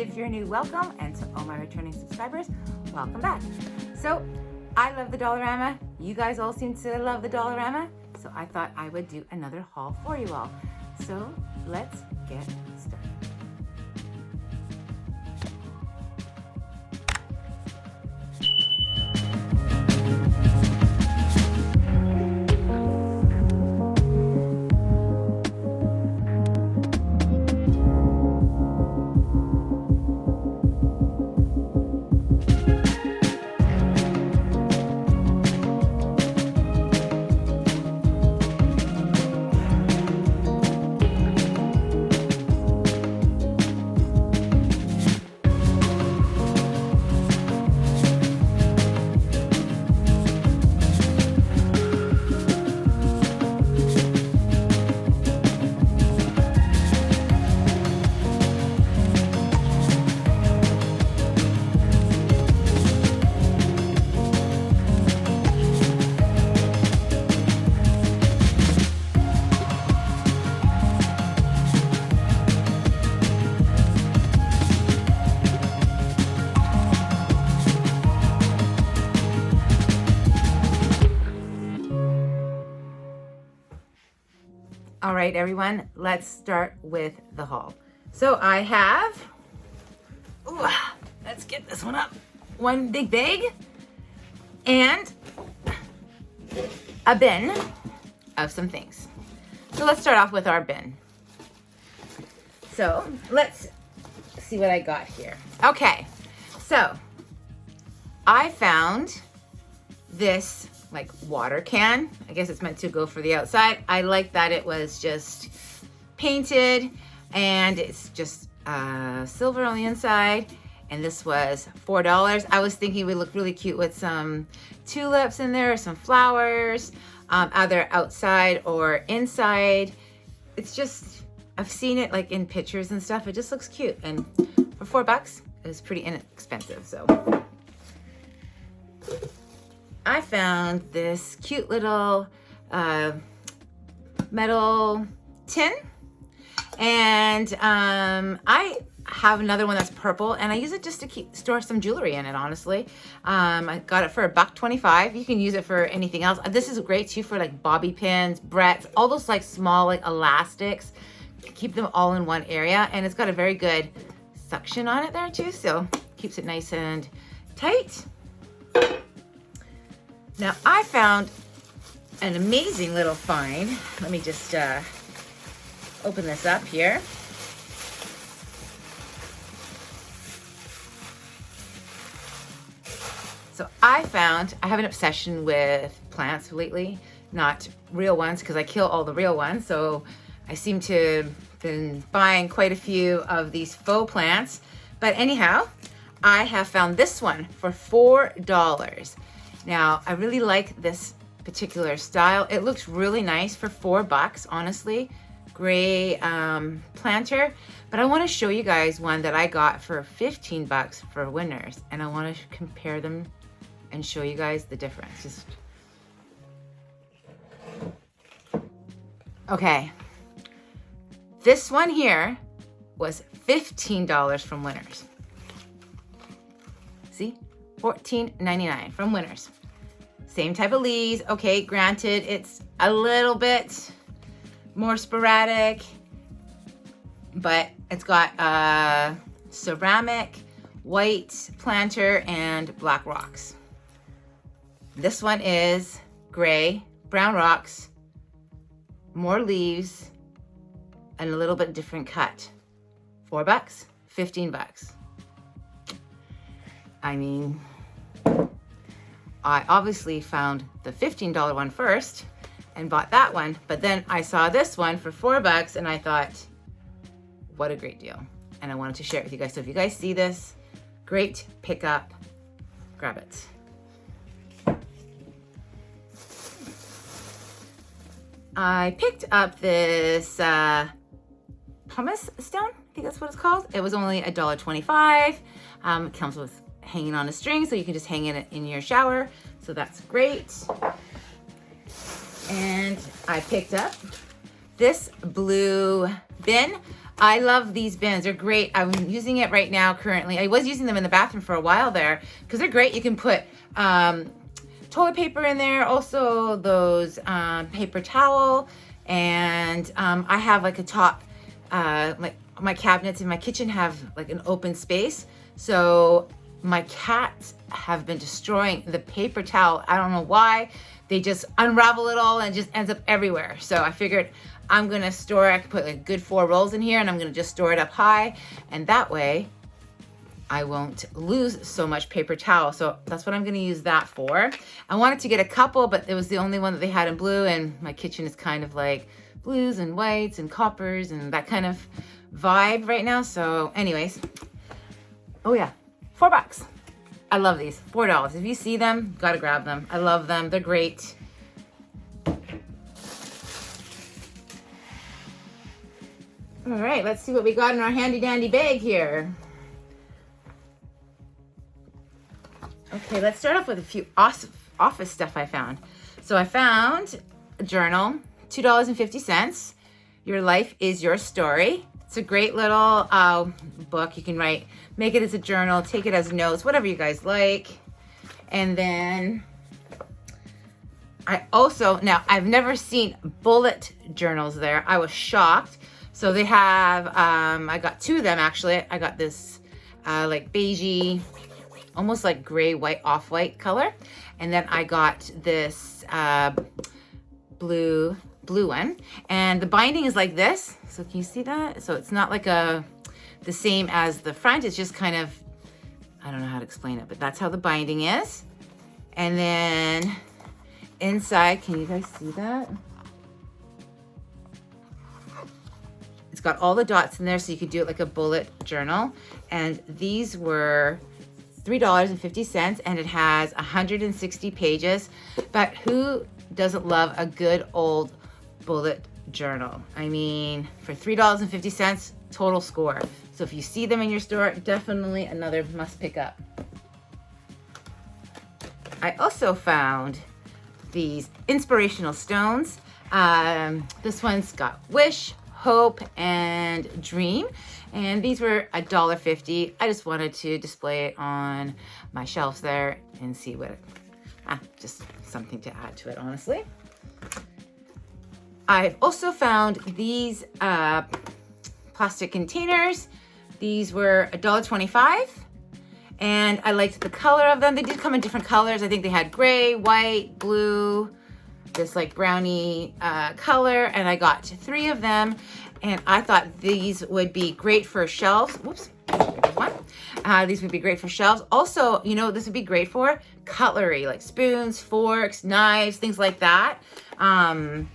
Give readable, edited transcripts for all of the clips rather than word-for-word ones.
if you're new, welcome, and to all my returning subscribers, welcome back. So I love the Dollarama. You guys all seem to love the Dollarama, so I thought I would do another haul for you all. So let's get started. All right, everyone, let's start with the haul. So I have, let's get this one up, one big bag and a bin of some things. So let's start off with our bin. So let's see what I got here. Okay, so I found this like water can. I guess it's meant to go for the outside. I like that it was just painted and it's just silver on the inside. And this was $4. I was thinking it would look really cute with some tulips in there, some flowers, either outside or inside. It's just, I've seen it like in pictures and stuff. It just looks cute. And for $4, it was pretty inexpensive, so. I found this cute little metal tin, and I have another one that's purple, and I use it just to store some jewelry in it, honestly. I got it for $1.25. You can use it for anything else. This is great too for like bobby pins, barrettes, all those like small like elastics. Keep them all in one area, and it's got a very good suction on it there too, so keeps it nice and tight. Now I found an amazing little find. Let me just open this up here. So I have an obsession with plants lately, not real ones because I kill all the real ones. So I seem to have been buying quite a few of these faux plants. But anyhow, I have found this one for $4. Now, I really like this particular style. It looks really nice for $4, honestly. Gray planter. But I want to show you guys one that I got for $15 for Winners. And I want to compare them and show you guys the difference. Okay. This one here was $15 from Winners. See? $14.99 from Winners. Same type of leaves. Okay, granted, it's a little bit more sporadic, but it's got ceramic, white planter, and black rocks. This one is gray, brown rocks, more leaves, and a little bit different cut. $4, $15. I mean, I obviously found the $15 one first and bought that one, but then I saw this one for $4 and I thought, what a great deal. And I wanted to share it with you guys. So if you guys see this, great pickup, grab it. I picked up this pumice stone, I think that's what it's called. It was only $1.25. It comes with hanging on a string, so you can just hang it in your shower. So that's great. And I picked up this blue bin. I love these bins. They're great. I'm using it right now currently. I was using them in the bathroom for a while there because they're great. You can put toilet paper in there, also those paper towel, and I have like a top, like my cabinets in my kitchen have like an open space. So my cats have been destroying the paper towel. I don't know why. They just unravel it all and it just ends up everywhere. So I figured I'm gonna store, I can put like good 4 rolls in here and I'm gonna just store it up high. And that way I won't lose so much paper towel. So that's what I'm gonna use that for. I wanted to get a couple, but it was the only one that they had in blue, and my kitchen is kind of like blues and whites and coppers and that kind of vibe right now. So anyways, oh yeah, $4. I love these, $4. If you see them, gotta grab them. I love them, they're great. All right, let's see what we got in our handy dandy bag here. Okay, let's start off with a few office stuff I found. So I found a journal, $2.50. Your Life is Your Story. It's a great little book. You can write, make it as a journal, take it as notes, whatever you guys like. And then I also, now I've never seen bullet journals there. I was shocked. So they have, I got 2 of them actually. I got this like beigey, almost like gray, white, off-white color. And then I got this blue one. And the binding is like this. So can you see that? So it's not like the same as the front. It's just kind of, I don't know how to explain it, but that's how the binding is. And then inside, can you guys see that? It's got all the dots in there, so you could do it like a bullet journal. And these were $3.50, and it has 160 pages. But who doesn't love a good old bullet journal? I mean, for $3.50, total score. So if you see them in your store, definitely another must pick up. I also found these inspirational stones. This one's got wish, hope, and dream. And these were $1.50. I just wanted to display it on my shelves there and see what, just something to add to it, honestly. I've also found these plastic containers. These were $1.25. And I liked the color of them. They did come in different colors. I think they had gray, white, blue, this like brownie color, and I got 3 of them, and I thought these would be great for shelves. Whoops, there's one. These would be great for shelves. Also, you know, this would be great for cutlery, like spoons, forks, knives, things like that. I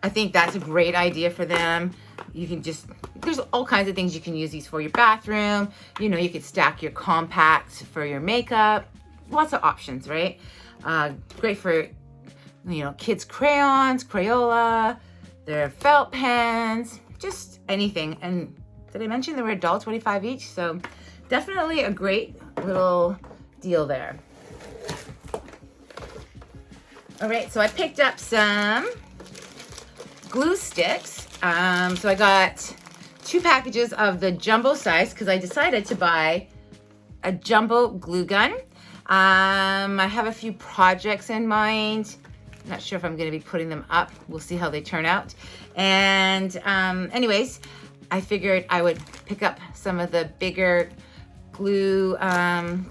think that's a great idea for them. You can just, there's all kinds of things you can use these for. Your bathroom, you know, you could stack your compacts for your makeup. Lots of options, right? Great for, you know, kids' crayons, Crayola, their felt pens, just anything. And did I mention they were $1.25 each? So definitely a great little deal there. All right, so I picked up some glue sticks. So I got 2 packages of the jumbo size because I decided to buy a jumbo glue gun. I have a few projects in mind. Not sure if I'm going to be putting them up. We'll see how they turn out. And anyways, I figured I would pick up some of the bigger glue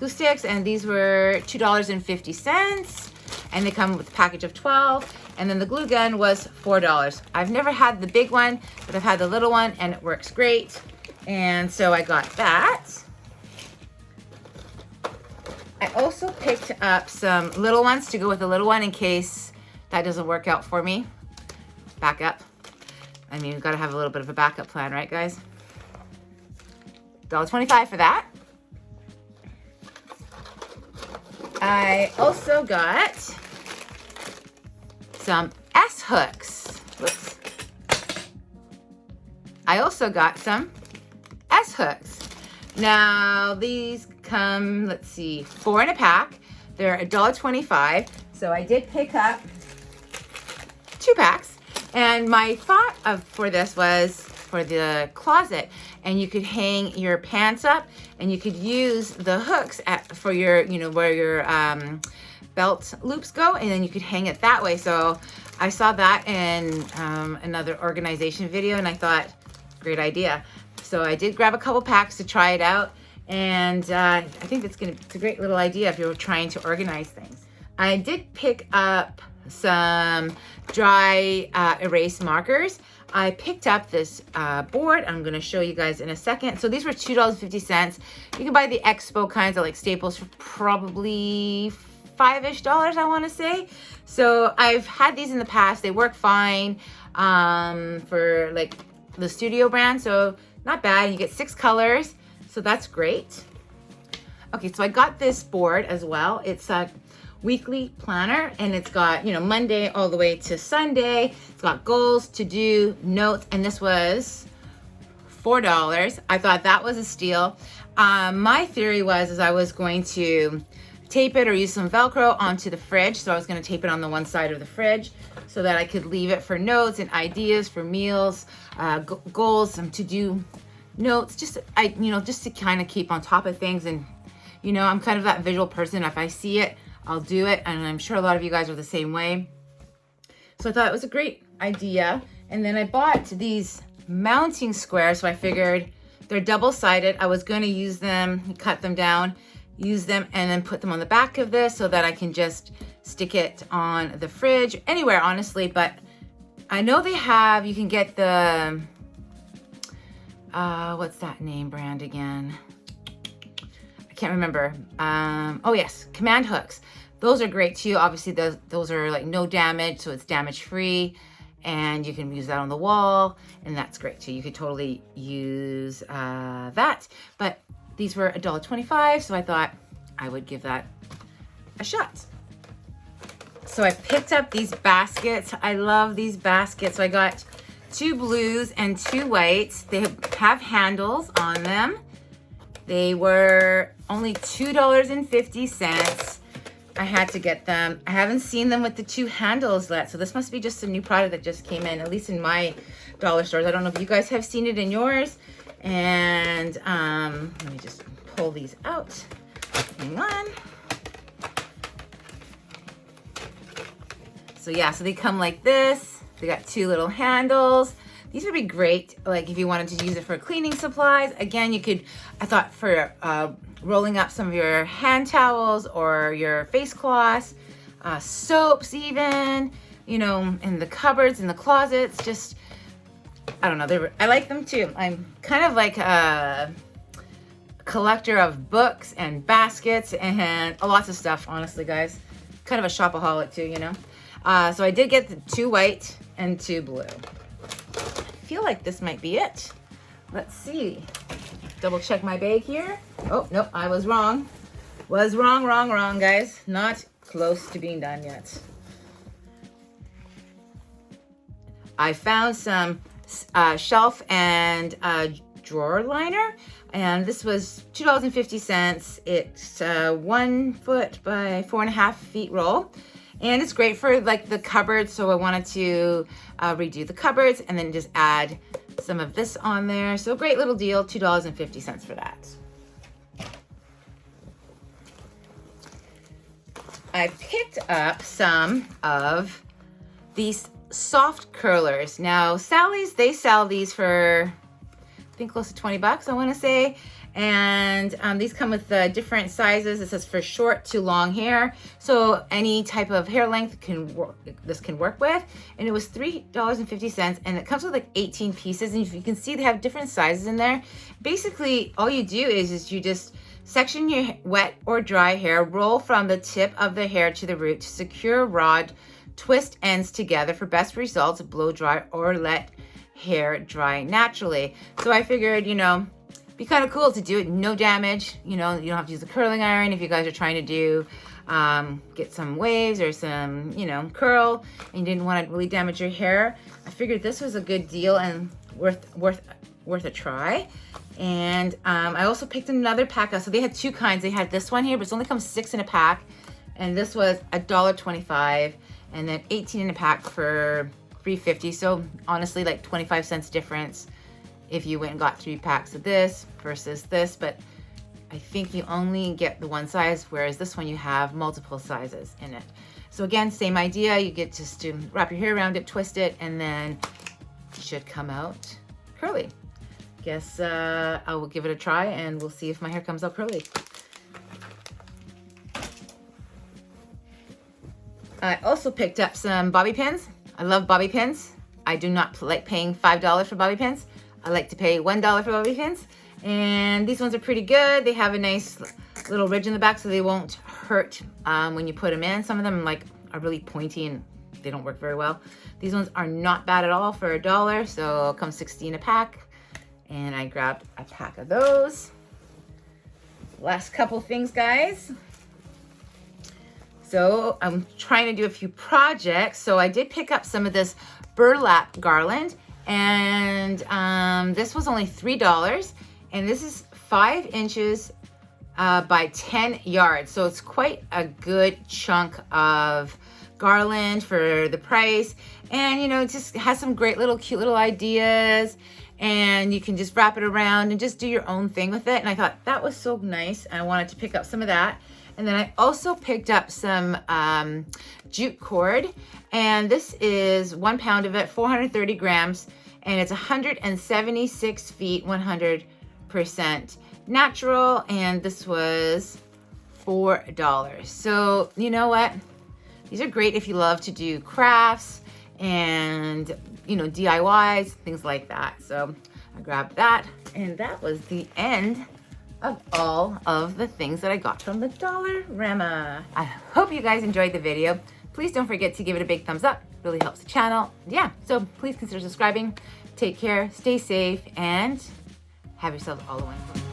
sticks, and these were $2.50, and they come with a package of 12. And then the glue gun was $4. I've never had the big one, but I've had the little one, and it works great. And so I got that. I also picked up some little ones to go with the little one in case that doesn't work out for me. Backup. I mean, we've got to have a little bit of a backup plan, right, guys? $1.25 for that. I also got some S-hooks. Whoops. I also got some S-hooks. Now, these come, let's see, 4 in a pack. They're $1.25. So I did pick up 2 packs. And my thought for this was, for the closet, and you could hang your pants up, and you could use the hooks for your, you know, where your belt loops go, and then you could hang it that way. So I saw that in another organization video, and I thought, great idea. So I did grab a couple packs to try it out, and I think it's a great little idea if you're trying to organize things. I did pick up some dry erase markers. I picked up this board. I'm gonna show you guys in a second. So these were $2.50. You can buy the Expo kinds of like Staples for probably $5-ish, I wanna say. So I've had these in the past. They work fine for like the Studio brand, so not bad. You get 6 colors, so that's great. Okay, so I got this board as well. It's a weekly planner, and it's got, you know, Monday all the way to Sunday. It's got goals, to do, notes, and this was $4. I thought that was a steal. My theory was I was going to tape it or use some Velcro onto the fridge. So I was going to tape it on the one side of the fridge so that I could leave it for notes and ideas for meals, goals, to do notes, just to kind of keep on top of things. And you know, I'm kind of that visual person. If I see it, I'll do it, and I'm sure a lot of you guys are the same way. So I thought it was a great idea. And then I bought these mounting squares, so I figured they're double-sided. I was going to use them, cut them down, use them, and then put them on the back of this so that I can just stick it on the fridge, anywhere honestly. But I know they have, you can get the what's that name brand again? I can't remember. Oh yes, Command hooks. Those are great too. Obviously those are like no damage, so it's damage free, and you can use that on the wall, and that's great too. You could totally use that. But these were $1.25, so I thought I would give that a shot. So I picked up these baskets. I love these baskets. So I got 2 blues and 2 whites. They have handles on them. They were only $2.50. I had to get them. I haven't seen them with the 2 handles yet, so this must be just a new product that just came in, at least in my dollar stores. I don't know if you guys have seen it in yours. And let me just pull these out. Hang on. So yeah, so they come like this. They got 2 little handles. These would be great, like if you wanted to use it for cleaning supplies. Again, you could, I thought for rolling up some of your hand towels or your face cloths, soaps even, you know, in the cupboards, in the closets, just, I don't know, I like them too. I'm kind of like a collector of books and baskets and lots of stuff, honestly, guys. Kind of a shopaholic too, you know. So I did get the 2 white and 2 blue. I feel like this might be it. Let's see. Double check my bag here. Oh, no, I was wrong. Was wrong, guys. Not close to being done yet. I found some shelf and drawer liner, and this was $2.50. It's 1 foot by 4.5 feet roll, and it's great for like the cupboards. So I wanted to redo the cupboards and then just add some of this on there. So great little deal, $2.50 for that. I picked up some of these soft curlers. Now Sally's, they sell these for I think close to 20 bucks, I want to say. And these come with different sizes. It says for short to long hair, so any type of hair length this can work with. And it was $3.50, and it comes with like 18 pieces. And you can see they have different sizes in there. Basically, all you do is you just section your wet or dry hair, roll from the tip of the hair to the root to secure rod, twist ends together for best results, blow dry or let hair dry naturally. So I figured, you know, be kind of cool to do it, no damage. You know, you don't have to use a curling iron if you guys are trying to do get some waves or some, you know, curl, and you didn't want to really damage your hair. I figured this was a good deal and worth a try. And I also picked another pack up. So they had 2 kinds. They had this one here, but it only comes 6 in a pack, and this was $1.25, and then 18 in a pack for $3.50. So honestly, like 25 cents difference. if you went and got 3 packs of this versus this, but I think you only get the one size, whereas this one you have multiple sizes in it. So again, same idea. You get just to wrap your hair around it, twist it, and then it should come out curly. Guess I will give it a try and we'll see if my hair comes out curly. I also picked up some bobby pins. I love bobby pins. I do not like paying $5 for bobby pins. I like to pay $1 for bobby pins. And these ones are pretty good. They have a nice little ridge in the back so they won't hurt when you put them in. Some of them are really pointy and they don't work very well. These ones are not bad at all for $1, so it comes 16 a pack. And I grabbed a pack of those. Last couple things, guys. So I'm trying to do a few projects. So I did pick up some of this burlap garland, and this was only $3, and this is 5 inches by 10 yards. So it's quite a good chunk of garland for the price. And you know, it just has some great little cute little ideas, and you can just wrap it around and just do your own thing with it. And I thought that was so nice. I wanted to pick up some of that. And then I also picked up some jute cord, and this is 1 pound of it, 430 grams, and it's 176 feet, 100% natural, and this was $4. So you know what? These are great if you love to do crafts and, you know, DIYs, things like that. So I grabbed that, and that was the end of all of the things that I got from the Dollarama. I hope you guys enjoyed the video. Please don't forget to give it a big thumbs up. It really helps the channel. Yeah, so please consider subscribing. Take care, stay safe, and have yourself all a wonderful day.